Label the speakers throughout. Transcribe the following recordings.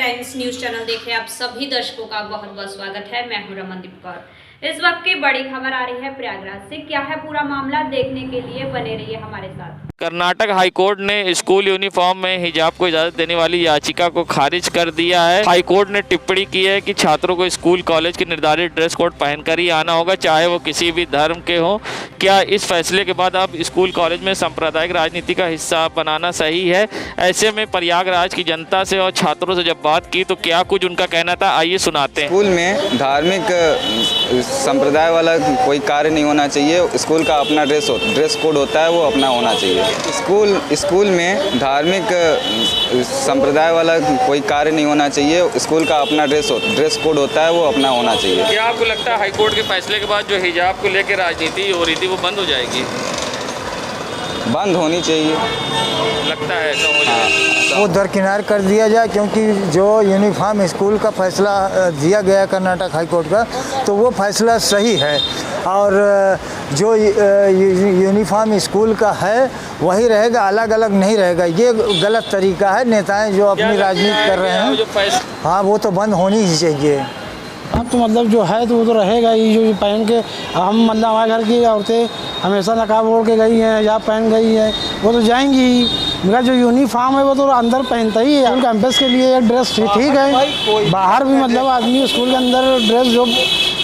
Speaker 1: Times news channel देख रहे आप सभी दर्शकों का बहुत बहुत स्वागत है। मैं हूं रमनदीप कौर। इस वक्त की बड़ी खबर आ रही है प्रयागराज से। क्या है पूरा मामला, देखने के लिए बने रहिए हमारे साथ।
Speaker 2: कर्नाटक हाईकोर्ट ने स्कूल यूनिफॉर्म में हिजाब को इजाजत देने वाली याचिका को खारिज कर दिया है। हाईकोर्ट ने टिप्पणी की है कि छात्रों को स्कूल कॉलेज के निर्धारित ड्रेस कोड पहनकर ही आना होगा, चाहे वो किसी भी धर्म के हों। क्या इस फैसले के बाद अब स्कूल कॉलेज में सांप्रदायिक राजनीति का हिस्सा बनाना सही है? ऐसे में प्रयागराज की जनता से और छात्रों से जब बात की तो क्या कुछ उनका कहना था, आइए सुनाते हैं।
Speaker 3: स्कूल में धार्मिक संप्रदाय वाला कोई कार्य नहीं होना चाहिए। स्कूल का अपना ड्रेस कोड होता है, वो अपना होना चाहिए। स्कूल में धार्मिक संप्रदाय वाला कोई कार्य नहीं होना चाहिए। स्कूल का अपना ड्रेस कोड होता है, वो अपना होना चाहिए।
Speaker 2: क्या आपको लगता है हाईकोर्ट के फैसले के बाद जो हिजाब को लेकर राजनीति हो रही थी वो बंद हो जाएगी?
Speaker 3: बंद होनी चाहिए,
Speaker 2: लगता है ऐसा हो जाएगा।
Speaker 4: वो दरकिनार कर दिया जाए, क्योंकि जो यूनिफॉर्म स्कूल का फैसला दिया गया कर्नाटक हाईकोर्ट का, तो वो फैसला सही है। और जो यूनिफॉर्म स्कूल का है वही रहेगा, अलग अलग नहीं रहेगा। ये गलत तरीका है। नेताएं जो अपनी राजनीति कर रहे हैं, हाँ, वो तो बंद होनी ही चाहिए।
Speaker 5: अब तो मतलब जो है तो वो तो रहेगा ही। जो पहन के हम मतलब हमारे घर की औरतें हमेशा नकाब ओढ़ के गई हैं, हिजाब पहन गई है, वो तो जाएंगी ही। मगर जो यूनिफॉर्म है वो तो अंदर पहनता ही है। कैंपस के लिए एक ड्रेस ठीक है, बाहर भी मतलब आदमी स्कूल के अंदर ड्रेस जो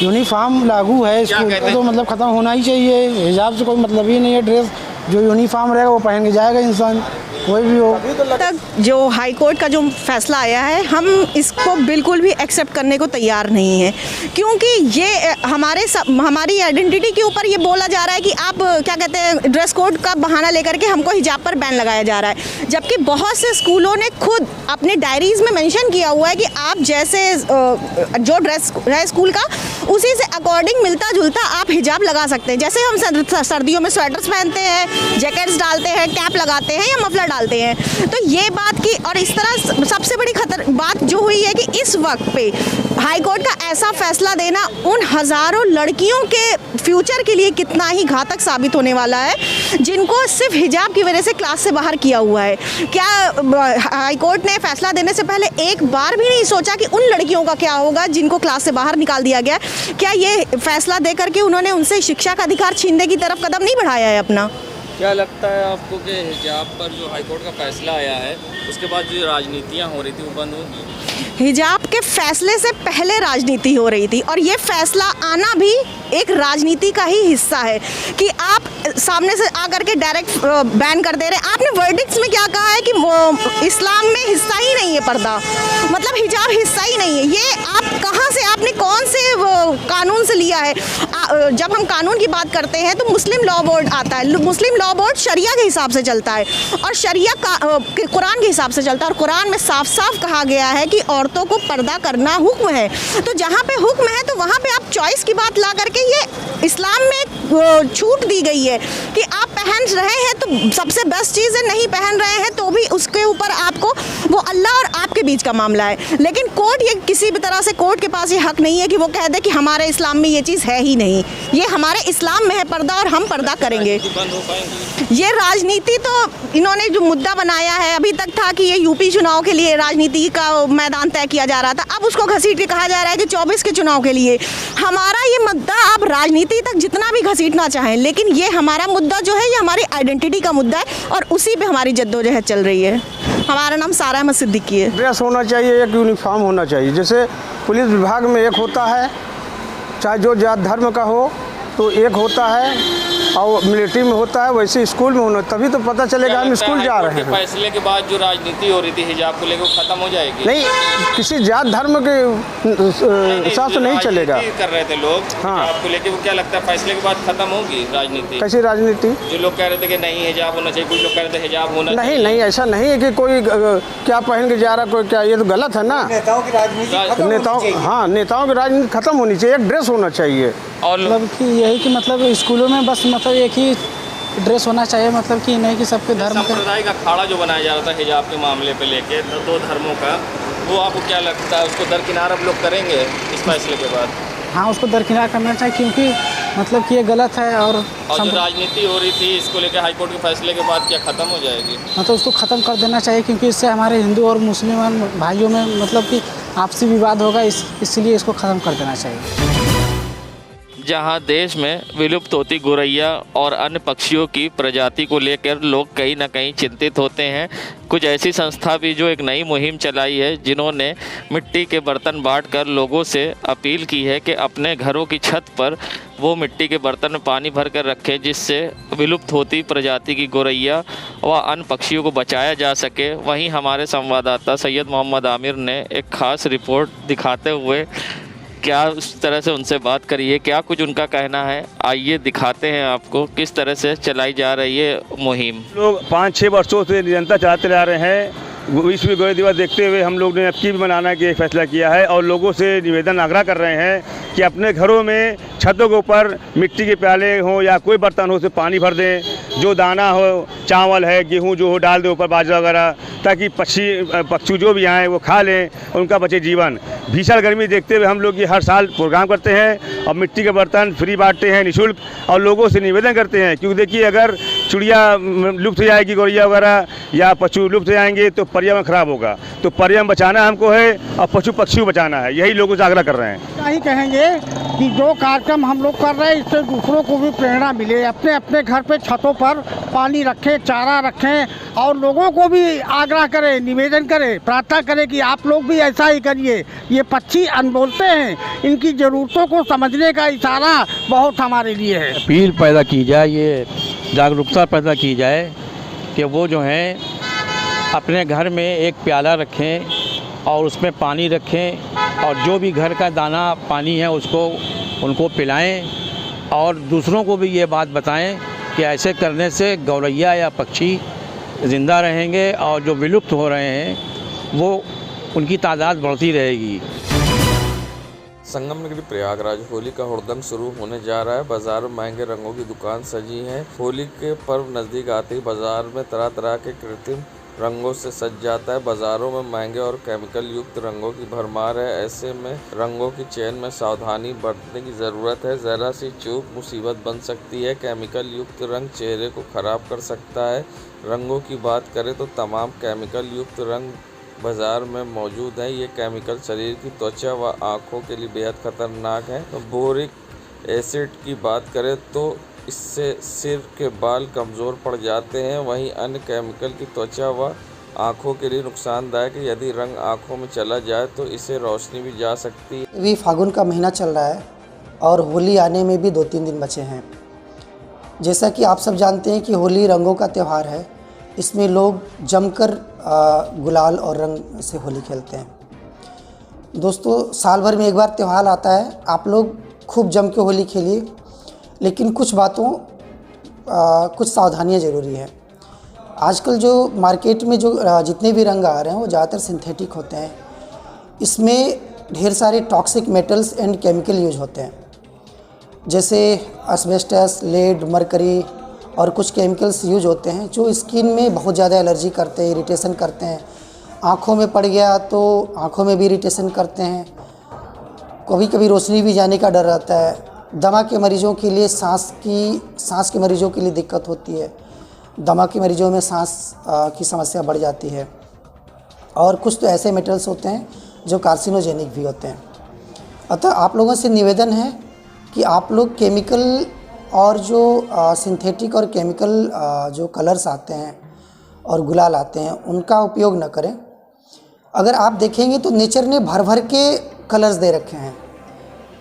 Speaker 5: यूनिफॉर्म लागू है स्कूल तो मतलब ख़त्म होना ही चाहिए। हिजाब से कोई मतलब ही नहीं है। ड्रेस जो यूनिफॉर्म रहेगा वो पहन के जाएगा इंसान, कोई भी हो।
Speaker 6: तक जो हाई कोर्ट का जो फैसला आया है, हम इसको बिल्कुल भी एक्सेप्ट करने को तैयार नहीं है, क्योंकि ये हमारी आइडेंटिटी के ऊपर ये बोला जा रहा है कि आप क्या कहते हैं, ड्रेस कोड का बहाना लेकर के हमको हिजाब पर बैन लगाया जा रहा है। जबकि बहुत से स्कूलों ने खुद अपने डायरीज में मेंशन किया हुआ है कि आप जैसे जो ड्रेस है स्कूल का उसी से अकॉर्डिंग मिलता जुलता आप हिजाब लगा सकते हैं। जैसे हम सर्दियों में स्वेटर्स पहनते हैं, जैकेट्स डालते हैं, कैप लगाते हैं या मफलर डालते हैं। तो ये बात की, और इस तरह सबसे बड़ी बात जो हुई है कि इस वक्त पे हाई कोर्ट का ऐसा फैसला देना उन हज़ारों लड़कियों के फ्यूचर के लिए कितना ही घातक साबित होने वाला है, जिनको सिर्फ हिजाब की वजह से क्लास से बाहर किया हुआ है। क्या हाई कोर्ट ने फैसला देने से पहले एक बार भी नहीं सोचा कि उन लड़कियों का क्या होगा जिनको क्लास से बाहर निकाल दिया गया? क्या ये फैसला दे करके उन्होंने उनसे शिक्षा का अधिकार छीनने की तरफ कदम नहीं बढ़ाया है अपना?
Speaker 2: क्या लगता है आपको कि हिजाब पर जो हाईकोर्ट का फैसला आया है उसके बाद जो राजनीतियाँ हो रही थी वो बंद होंगी?
Speaker 6: हिजाब के फैसले से पहले राजनीति हो रही थी, और ये फैसला आना भी एक राजनीति का ही हिस्सा है कि आप सामने से आकर के डायरेक्ट बैन कर दे रहे हैं। आपने वर्डिक्ट्स में क्या कहा है कि इस्लाम में हिस्सा ही नहीं है पर्दा, मतलब हिजाब हिस्सा ही नहीं है। ये आप कहाँ से, आपने कौन से कानून से लिया है? जब हम कानून की बात करते हैं तो मुस्लिम लॉ बोर्ड आता है। मुस्लिम लॉ बोर्ड शरिया के हिसाब से चलता है, और शरिया कुरान के हिसाब से चलता है। और कुरान में साफ साफ कहा गया है कि औरतों को पर्दा करना हुक्म है। तो जहाँ पे हुक्म है तो वहाँ पे आप चॉइस की बात ला करके, ये इस्लाम में छूट दी गई है कि आप पहन रहे हैं तो सबसे बेस्ट चीज़ है, नहीं पहन रहे हैं तो भी उसके ऊपर आपको, वो अल्लाह और आपके बीच का मामला है। लेकिन कोर्ट, ये किसी भी तरह से कोर्ट के पास ये हक नहीं है कि वो कह दे कि हमारे इस्लाम में ये चीज़ है ही नहीं। ये हमारे इस्लाम में है पर्दा और हम पर्दा करेंगे। ये राजनीति तो इन्होंने जो मुद्दा बनाया है, अभी तक था कि ये यूपी चुनाव के लिए राजनीति का मैदान तय किया जा रहा था, अब उसको घसीट के कहा जा रहा है कि 24 के चुनाव के लिए। हमारा ये मुद्दा आप राजनीति तक जितना भी घसीटना चाहें, लेकिन ये हमारा मुद्दा जो है ये हमारी आइडेंटिटी का मुद्दा है, और उसी पे हमारी जद्दोजहद चल रही है। हमारा नाम सारा अहमद सिद्दीकी है।
Speaker 5: ड्रेस होना चाहिए, एक यूनिफॉर्म होना चाहिए। जैसे पुलिस विभाग में एक होता है, चाहे जो जात धर्म का हो तो एक होता है, और मिलिट्री में होता है, वैसे स्कूल में होना, तभी तो पता चलेगा हम स्कूल जा रहे हैं।
Speaker 2: फैसले के बाद जो राजनीति हो रही थी हिजाब को लेकर खत्म हो जाएगी?
Speaker 5: नहीं, किसी जात धर्म के हिसाब से नहीं चलेगा।
Speaker 2: कर रहे थे लोग
Speaker 5: हाँ,
Speaker 2: आपको लेके, वो क्या लगता है फैसले के बाद खत्म होगी राजनीति?
Speaker 5: कैसी राजनीति?
Speaker 2: जो लोग कह रहे थे कि नहीं हिजाब होना चाहिए, कुछ लोग कह रहे थे हिजाब होना
Speaker 5: नहीं, नहीं, ऐसा नहीं है कि कोई क्या पहन के जा रहा, कोई क्या, ये तो गलत है ना।
Speaker 4: नेताओं की राजनीति,
Speaker 5: नेताओं की राजनीति खत्म होनी चाहिए। एक ड्रेस होना चाहिए।
Speaker 2: और
Speaker 7: मतलब कि यही कि मतलब स्कूलों में बस मतलब एक ही ड्रेस होना चाहिए, मतलब कि नहीं कि सबके धर्म का
Speaker 2: सांप्रदायिक अखाड़ा जो बनाया जा रहा था हिजाब के मामले पे लेके दो धर्मों का, वो आपको क्या लगता है उसको दरकिनार अब लोग करेंगे इस फैसले के बाद?
Speaker 7: हाँ, उसको दरकिनार करना चाहिए, क्योंकि मतलब कि ये गलत है। और
Speaker 2: जो राजनीति हो रही थी इसको लेकर हाईकोर्ट के फैसले के बाद क्या ख़त्म हो जाएगी?
Speaker 7: मतलब उसको ख़त्म कर देना चाहिए, क्योंकि इससे हमारे हिंदू और मुस्लिम भाइयों में मतलब कि आपसी विवाद होगा, इसलिए इसको ख़त्म कर देना चाहिए।
Speaker 2: जहां देश में विलुप्त होती गौरैया और अन्य पक्षियों की प्रजाति को लेकर लोग कहीं ना कहीं चिंतित होते हैं, कुछ ऐसी संस्था भी जो एक नई मुहिम चलाई है, जिन्होंने मिट्टी के बर्तन बांटकर लोगों से अपील की है कि अपने घरों की छत पर वो मिट्टी के बर्तन में पानी भर कर रखें, जिससे विलुप्त होती प्रजाति की गौरैया व अन्य पक्षियों को बचाया जा सके। वहीं हमारे संवाददाता सैयद मोहम्मद आमिर ने एक खास रिपोर्ट दिखाते हुए क्या उस तरह से उनसे बात करी है, क्या कुछ उनका कहना है, आइए दिखाते हैं आपको किस तरह से चलाई जा रही है मुहिम।
Speaker 8: लोग 5-6 वर्षों से निरंतर चलाते आ रहे हैं। विश्व गौरैया दिवस देखते हुए हम लोग ने अब की भी मनाना का फैसला किया है और लोगों से निवेदन आग्रह कर रहे हैं कि अपने घरों में छतों के ऊपर मिट्टी के प्याले हों या कोई बर्तन हो उसे पानी भर दें, जो दाना हो, चावल है, गेहूं जो हो डाल दें ऊपर, बाजरा वगैरह, ताकि पक्षी जो भी आएँ वो खा लें, उनका बचे जीवन। भीषण गर्मी देखते हुए हम लोग ये हर साल प्रोग्राम करते हैं और मिट्टी के बर्तन फ्री बांटते हैं निःशुल्क, और लोगों से निवेदन करते हैं, क्योंकि देखिए अगर चिड़िया लुप्त हो जाएगी, गौरैया वगैरह या पशु लुप्त हो जाएंगे तो पर्यावरण खराब होगा। तो पर्यावरण बचाना हमको है और पशु पक्षी बचाना है, यही लोगों से आग्रह कर रहे हैं।
Speaker 5: क्या ही कहेंगे कि जो कार्यक्रम हम लोग कर रहे हैं इससे दूसरों को भी प्रेरणा मिले, अपने अपने घर पे छतों पर पानी रखें, चारा रखें और लोगों को भी आग्रह करें, निवेदन करें, प्रार्थना करें कि आप लोग भी ऐसा ही करिए। ये पक्षी अनबोलते हैं, इनकी ज़रूरतों को समझने का इशारा बहुत हमारे लिए है।
Speaker 9: अपील पैदा की जाए, ये जागरूकता पैदा की जाए कि वो जो हैं अपने घर में एक प्याला रखें और उसमें पानी रखें और जो भी घर का दाना पानी है उसको उनको पिलाएं और दूसरों को भी ये बात बताएं कि ऐसे करने से गौरैया या पक्षी ज़िंदा रहेंगे और जो विलुप्त हो रहे हैं वो उनकी तादाद बढ़ती रहेगी।
Speaker 10: संगम नगरी प्रयागराज होली का हुड़दंग शुरू होने जा रहा है। बाजार में महंगे रंगों की दुकान सजी है। होली के पर्व नज़दीक आते ही बाजार में तरह तरह के कृत्रिम रंगों से सज जाता है। बाज़ारों में महंगे और केमिकल युक्त रंगों की भरमार है। ऐसे में रंगों की चयन में सावधानी बरतने की ज़रूरत है। ज़रा सी चूक मुसीबत बन सकती है। केमिकल युक्त रंग चेहरे को ख़राब कर सकता है। रंगों की बात करें तो तमाम केमिकल युक्त रंग बाज़ार में मौजूद हैं। ये केमिकल शरीर की त्वचा व आँखों के लिए बेहद ख़तरनाक है। बोरिक एसिड की बात करें तो इससे सिर के बाल कमज़ोर पड़ जाते हैं। वहीं अन्य केमिकल की त्वचा व आँखों के लिए नुकसानदायक है। यदि रंग आँखों में चला जाए तो इससे रोशनी भी जा सकती है।
Speaker 11: अभी फागुन का महीना चल रहा है और होली आने में भी 2-3 दिन बचे हैं। जैसा कि आप सब जानते हैं कि होली रंगों का त्यौहार है। इसमें लोग जमकर गुलाल और रंग से होली खेलते हैं। दोस्तों, साल भर में एक बार त्यौहार आता है, आप लोग खूब जम के होली खेलिए, लेकिन कुछ बातों कुछ सावधानियां ज़रूरी है। आजकल जो मार्केट में जो जितने भी रंग आ रहे हैं वो ज़्यादातर सिंथेटिक होते हैं। इसमें ढेर सारे toxic metals and chemical use होते हैं, जैसे एस्बेस्टस, लेड, मरकरी और कुछ केमिकल्स यूज होते हैं जो स्किन में बहुत ज़्यादा एलर्जी करते हैं, इरिटेशन करते हैं। आँखों में पड़ गया तो आँखों में भी इरिटेशन करते हैं। कभी कभी रोशनी भी जाने का डर रहता है। दमा के मरीज़ों के लिए सांस के मरीज़ों के लिए दिक्कत होती है। दमा के मरीज़ों में सांस की समस्या बढ़ जाती है। और कुछ तो ऐसे मेटल्स होते हैं जो कार्सिनोजेनिक भी होते हैं। अतः आप लोगों से निवेदन है कि आप लोग केमिकल और जो सिंथेटिक और केमिकल जो कलर्स आते हैं और गुलाल आते हैं उनका उपयोग न करें। अगर आप देखेंगे तो नेचर ने भर भर के कलर्स दे रखे हैं।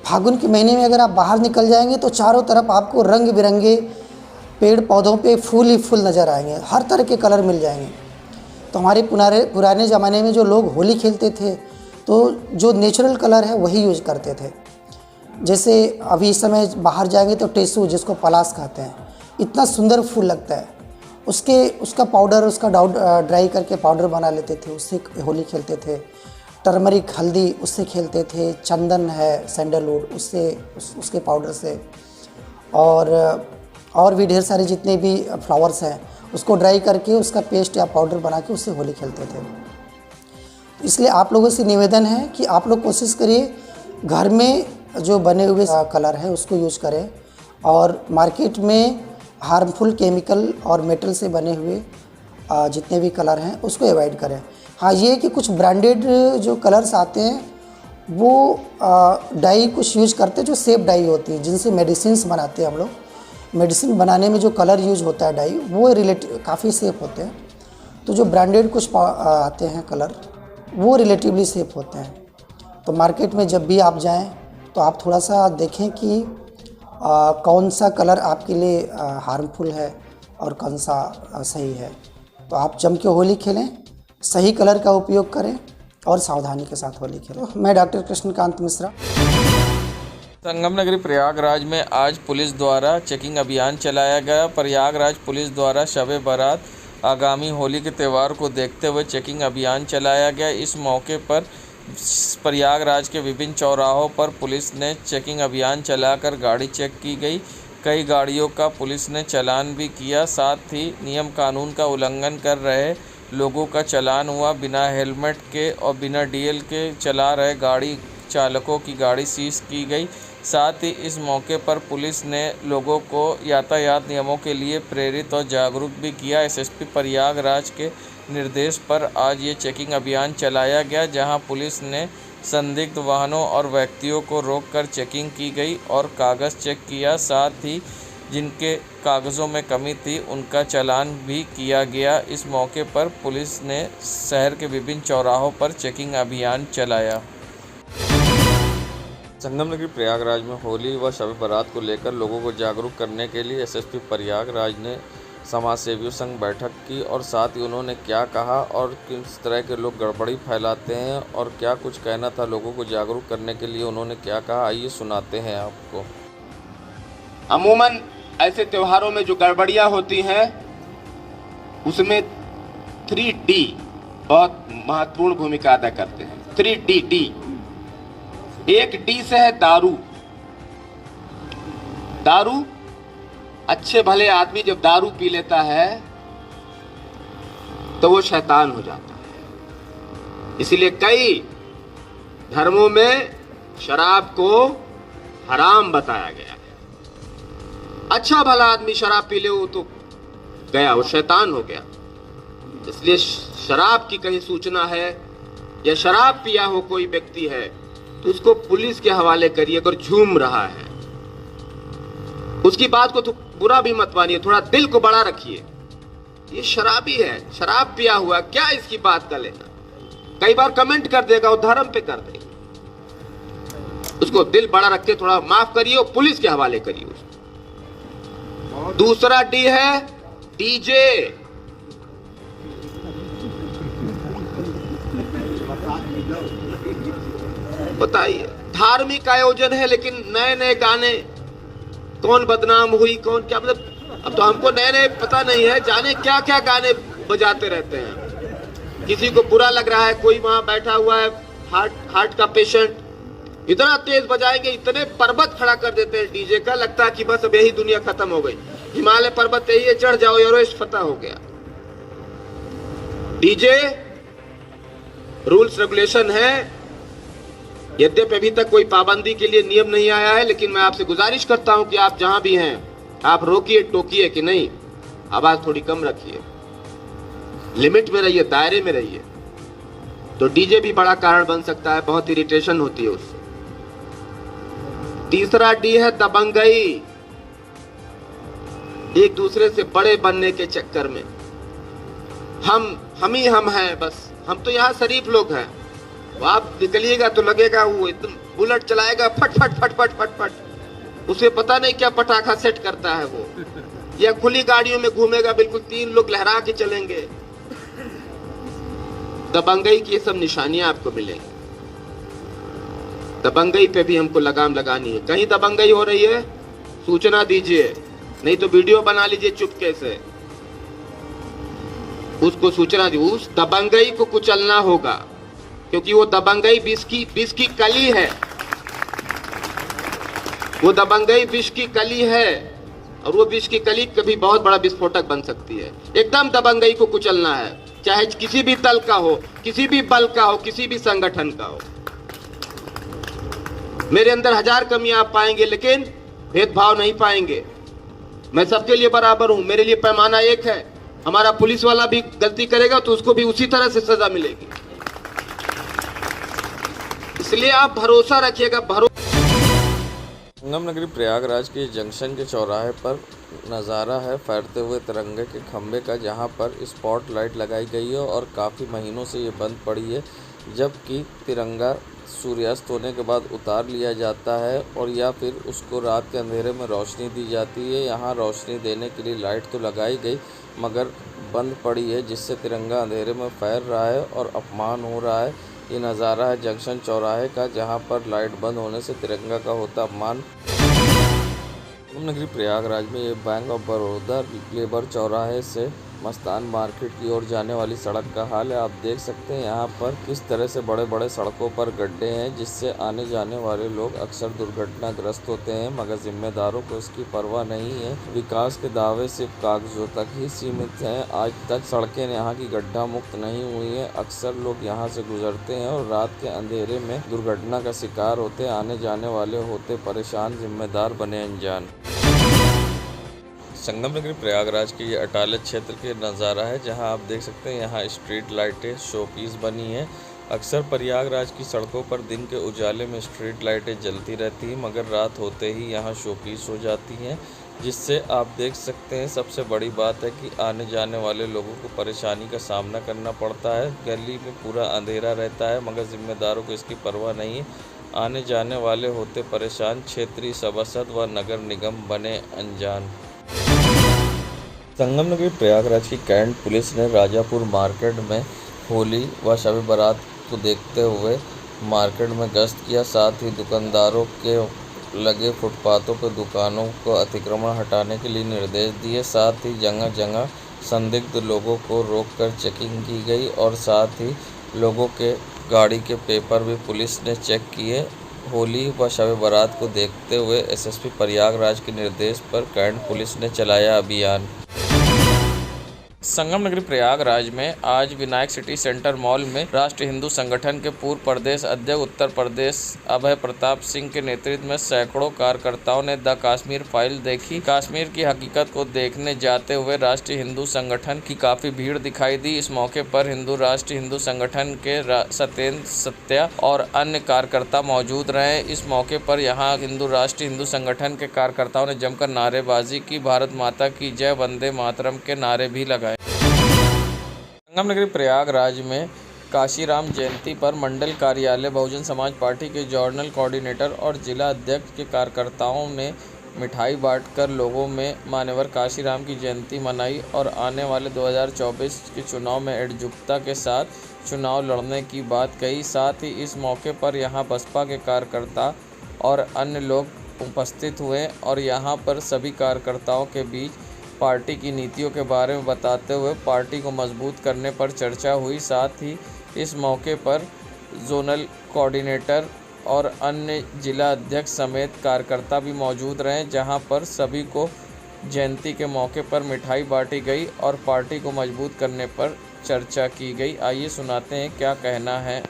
Speaker 11: फागुन के महीने में अगर आप बाहर निकल जाएंगे तो चारों तरफ आपको रंग बिरंगे पेड़ पौधों पे फूल ही फूल नज़र आएंगे, हर तरह के कलर मिल जाएंगे। तो हमारे पुराने ज़माने में जो लोग होली खेलते थे तो जो नेचुरल कलर है वही यूज करते थे। जैसे अभी इस समय बाहर जाएंगे तो टेसू, जिसको पलास कहते हैं, इतना सुंदर फूल लगता है। उसका पाउडर, उसका ड्राई करके पाउडर बना लेते थे, उससे होली खेलते थे। टर्मरिक, हल्दी, उससे खेलते थे। चंदन है, सैंडलवुड, उसके पाउडर से, और भी ढेर सारे जितने भी फ्लावर्स हैं उसको ड्राई करके उसका पेस्ट या पाउडर बना के उससे होली खेलते थे। इसलिए आप लोगों से निवेदन है कि आप लोग कोशिश करिए घर में जो बने हुए कलर है उसको यूज करें और मार्केट में हार्मफुल केमिकल और मेटल से बने हुए जितने भी कलर हैं उसको अवॉइड करें। हाँ, ये कि कुछ ब्रांडेड जो कलर्स आते हैं वो डाई कुछ यूज करते हैं जो सेफ डाई होती है, जिनसे मेडिसिन्स बनाते हैं हम लोग। मेडिसिन बनाने में जो कलर यूज होता है डाई, वो काफ़ी सेफ होते हैं। तो जो ब्रांडेड कुछ आते हैं कलर, वो रिलेटिवली सेफ होते हैं। तो मार्केट में जब भी आप जाएं तो आप थोड़ा सा देखें कि कौन सा कलर आपके लिए हार्मफुल है और कौन सा सही है। तो आप जम के होली खेलें, सही कलर का उपयोग करें और सावधानी के साथ होली खेलें। मैं डॉक्टर कृष्णकांत मिश्रा।
Speaker 10: संगम नगरी प्रयागराज में आज पुलिस द्वारा चेकिंग अभियान चलाया गया। प्रयागराज पुलिस द्वारा शब बारात आगामी होली के त्यौहार को देखते हुए चेकिंग अभियान चलाया गया। इस मौके पर प्रयागराज के विभिन्न चौराहों पर पुलिस ने चेकिंग अभियान चलाकर गाड़ी चेक की गई। कई गाड़ियों का पुलिस ने चालान भी किया। साथ ही नियम कानून का उल्लंघन कर रहे लोगों का चालान हुआ। बिना हेलमेट के और बिना डीएल के चला रहे गाड़ी चालकों की गाड़ी सीज की गई। साथ ही इस मौके पर पुलिस ने लोगों को यातायात नियमों के लिए प्रेरित और जागरूक भी किया। एसएसपी प्रयागराज के निर्देश पर आज ये चेकिंग अभियान चलाया गया, जहां पुलिस ने संदिग्ध वाहनों और व्यक्तियों को रोककर चेकिंग की गई और कागज़ चेक किया। साथ ही जिनके कागज़ों में कमी थी उनका चालान भी किया गया। इस मौके पर पुलिस ने शहर के विभिन्न चौराहों पर चेकिंग अभियान चलाया। संगम नगरी प्रयागराज में होली व शब बारात को लेकर लोगों को जागरूक करने के लिए एसएसपी प्रयागराज ने समाज सेवियों संग बैठक की और साथ ही उन्होंने क्या कहा और किस तरह के लोग गड़बड़ी फैलाते हैं और क्या कुछ कहना था लोगों को जागरूक करने के लिए उन्होंने क्या कहा, आइए सुनाते हैं आपको।
Speaker 12: अमूमन ऐसे त्योहारों में जो गड़बड़ियाँ होती हैं उसमें 3D बहुत महत्वपूर्ण भूमिका अदा करते हैं। 3D। एक डी से है दारू। दारू, अच्छे भले आदमी जब दारू पी लेता है तो वो शैतान हो जाता है। इसीलिए कई धर्मों में शराब को हराम बताया गया है। अच्छा भला आदमी शराब पी ले वो तो गया, वो शैतान हो गया। इसलिए शराब की कहीं सूचना है या शराब पिया हो कोई व्यक्ति है तो उसको पुलिस के हवाले करिए। अगर झूम रहा है उसकी बात को तो बुरा भी मत मानिए, थोड़ा दिल को बड़ा रखिए। ये शराबी है, शराब पिया हुआ, क्या इसकी बात का लेना। कई बार कमेंट कर देगा, वो धर्म पे कर देगा। उसको दिल बड़ा रख के थोड़ा माफ करिए और पुलिस के हवाले करिए उसको। दूसरा डी है डीजे। बताइए, धार्मिक आयोजन है लेकिन नए नए गाने, कौन बदनाम हुई कौन क्या, मतलब अब तो हमको नए नए पता नहीं है, जाने क्या क्या गाने बजाते रहते हैं। किसी को बुरा लग रहा है, कोई वहां बैठा हुआ है हार्ट का पेशेंट, इतना तेज बजाएंगे, इतने पर्वत खड़ा कर देते हैं डीजे का, लगता है कि बस अब यही दुनिया खत्म हो गई, हिमालय पर्वत यही चढ़ जाओ, एवरेस्ट फतह हो गया। डीजे रूल्स रेगुलेशन है, यद्यपि अभी तक कोई पाबंदी के लिए नियम नहीं आया है, लेकिन मैं आपसे गुजारिश करता हूं कि आप जहां भी हैं आप रोकिए टोकिए कि नहीं, आवाज थोड़ी कम रखिए, लिमिट में रहिए, दायरे में रहिए। तो डीजे भी बड़ा कारण बन सकता है, बहुत इरिटेशन होती है उससे। तीसरा डी है दबंगई। एक दूसरे से बड़े बनने के चक्कर में हम ही हैं, बस हम तो यहाँ शरीफ लोग हैं। आप निकलिएगा तो लगेगा वो एकदम बुलेट चलाएगा, फट फट फट फट फट फट, उसे पता नहीं क्या पटाखा सेट करता है वो, या खुली गाड़ियों में घूमेगा, बिल्कुल 3 लोग लहरा के चलेंगे। दबंगई की ये सब निशानियां आपको मिलेंगी। दबंगई पे भी हमको लगाम लगानी है। कहीं दबंगई हो रही है सूचना दीजिए, नहीं तो वीडियो बना लीजिए चुपके से, उसको सूचना दी। उस दबंगई को कुचलना होगा, क्योंकि वो दबंगई विष की कली है। वो दबंगई विष की कली है और वो विष की कली कभी बहुत बड़ा विस्फोटक बन सकती है। एकदम दबंगई को कुचलना है, चाहे किसी भी दल का हो, किसी भी बल का हो, किसी भी संगठन का हो। मेरे अंदर 1000 कमियां आप पाएंगे, लेकिन भेदभाव नहीं पाएंगे। मैं सबके लिए बराबर हूं, मेरे लिए पैमाना एक है। हमारा पुलिस वाला भी गलती करेगा तो उसको भी उसी तरह से सजा मिलेगी। इसलिए आप भरोसा रखिएगा।
Speaker 10: संगम नगरी प्रयागराज के जंक्शन के चौराहे पर नज़ारा है फैलते हुए तिरंगे के खंभे का, जहां पर स्पॉट लाइट लगाई गई है और काफ़ी महीनों से ये बंद पड़ी है, जबकि तिरंगा सूर्यास्त होने के बाद उतार लिया जाता है और या फिर उसको रात के अंधेरे में रोशनी दी जाती है। यहाँ रोशनी देने के लिए लाइट तो लगाई गई मगर बंद पड़ी है, जिससे तिरंगा अंधेरे में फैल रहा है और अपमान हो रहा है। ये नज़ारा है जंक्शन चौराहे का, जहाँ पर लाइट बंद होने से तिरंगा का होता अपमान। संगम नगरी प्रयागराज में ये बैंक ऑफ बड़ौदा लेबर चौराहे से मस्तान मार्केट की ओर जाने वाली सड़क का हाल है। आप देख सकते हैं यहाँ पर किस तरह से बड़े बड़े सड़कों पर गड्ढे हैं, जिससे आने जाने वाले लोग अक्सर दुर्घटनाग्रस्त होते हैं, मगर जिम्मेदारों को इसकी परवाह नहीं है। विकास के दावे सिर्फ कागजों तक ही सीमित हैं। आज तक सड़कें यहाँ की गड्ढा मुक्त नहीं हुई हैं। अक्सर लोग यहाँ से गुजरते हैं और रात के अंधेरे में दुर्घटना का शिकार होते, आने जाने वाले होते परेशान, जिम्मेदार बने अनजान। संगम नगरी प्रयागराज के ये अटाले क्षेत्र के नज़ारा है, जहां आप देख सकते हैं यहाँ स्ट्रीट लाइटें शोपीस बनी हैं। अक्सर प्रयागराज की सड़कों पर दिन के उजाले में स्ट्रीट लाइटें जलती रहती हैं, मगर रात होते ही यहाँ शोपीस हो जाती हैं, जिससे आप देख सकते हैं सबसे बड़ी बात है कि आने जाने वाले लोगों को परेशानी का सामना करना पड़ता है। गली में पूरा अंधेरा रहता है, मगर जिम्मेदारों को इसकी परवाह नहीं है। आने जाने वाले होते परेशान, क्षेत्रीय सभासद व नगर निगम बने अनजान। संगम नगरी प्रयागराज की कैंट पुलिस ने राजापुर मार्केट में होली व शब बारात को देखते हुए मार्केट में गश्त किया। साथ ही दुकानदारों के लगे फुटपाथों पर दुकानों को अतिक्रमण हटाने के लिए निर्देश दिए। साथ ही जगह जगह संदिग्ध लोगों को रोककर चेकिंग की गई और साथ ही लोगों के गाड़ी के पेपर भी पुलिस ने चेक किए। होली व शब बारात को देखते हुए एसएसपी प्रयागराज के निर्देश पर कैंट पुलिस ने चलाया अभियान। संगम नगरी प्रयागराज में आज विनायक सिटी सेंटर मॉल में राष्ट्रीय हिंदू संगठन के पूर्व प्रदेश अध्यक्ष उत्तर प्रदेश अभय प्रताप सिंह के नेतृत्व में सैकड़ों कार्यकर्ताओं ने द कश्मीर फाइल देखी। कश्मीर की हकीकत को देखने जाते हुए राष्ट्रीय हिंदू संगठन की काफ़ी भीड़ दिखाई दी। इस मौके पर राष्ट्रीय हिंदू संगठन के सत्येंद्र सत्या और अन्य कार्यकर्ता मौजूद रहे। इस मौके पर यहाँ राष्ट्रीय हिंदू संगठन के कार्यकर्ताओं ने जमकर नारेबाजी की, भारत माता की जय, वंदे मातरम के नारे भी लगाए। संगम नगरी प्रयागराज में काशीराम जयंती पर मंडल कार्यालय बहुजन समाज पार्टी के जोनल कोऑर्डिनेटर और जिला अध्यक्ष के कार्यकर्ताओं ने मिठाई बांटकर लोगों में मान्यवर काशीराम की जयंती मनाई और आने वाले 2024 के चुनाव में एकजुटता के साथ चुनाव लड़ने की बात कही। साथ ही इस मौके पर यहां बसपा के कार्यकर्ता और अन्य लोग उपस्थित हुए और यहां पर सभी कार्यकर्ताओं के बीच पार्टी की नीतियों के बारे में बताते हुए पार्टी को मजबूत करने पर चर्चा हुई। साथ ही इस मौके पर जोनल कोऑर्डिनेटर और अन्य जिला अध्यक्ष समेत कार्यकर्ता भी मौजूद रहे, जहां पर सभी को जयंती के मौके पर मिठाई बांटी गई और पार्टी को मजबूत करने पर चर्चा की गई। आइए सुनाते हैं क्या कहना है।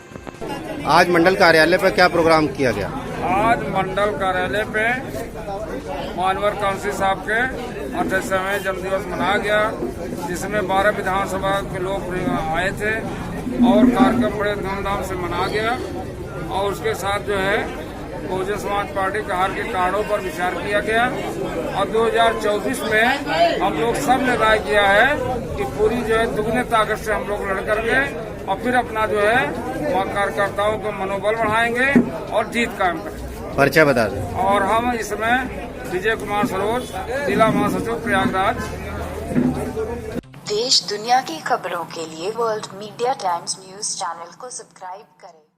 Speaker 13: आज मंडल कार्यालय पर क्या प्रोग्राम किया गया?
Speaker 14: आज मंडल कार्यालय पे मानवर कांसी साहब के 28वें जन्मदिवस मनाया गया, जिसमें 12 विधानसभा के लोग आए थे और कार्यक्रम बड़े धूमधाम से मनाया गया। और उसके साथ जो है बहुजन समाज पार्टी के हार के कार्डों पर विचार किया गया और 2024 में हम लोग सब ने राय किया है कि पूरी जो है दुगने ताकत से हम लोग लड़ करके और फिर अपना जो है कार्यकर्ताओं को मनोबल बढ़ाएंगे और जीत कायम करेंगे।
Speaker 13: परिचय बता दें।
Speaker 14: और हम इसमें विजय कुमार सरोज, जिला महासचिव प्रयागराज।
Speaker 15: देश दुनिया की खबरों के लिए world media times news channel को सब्सक्राइब करें।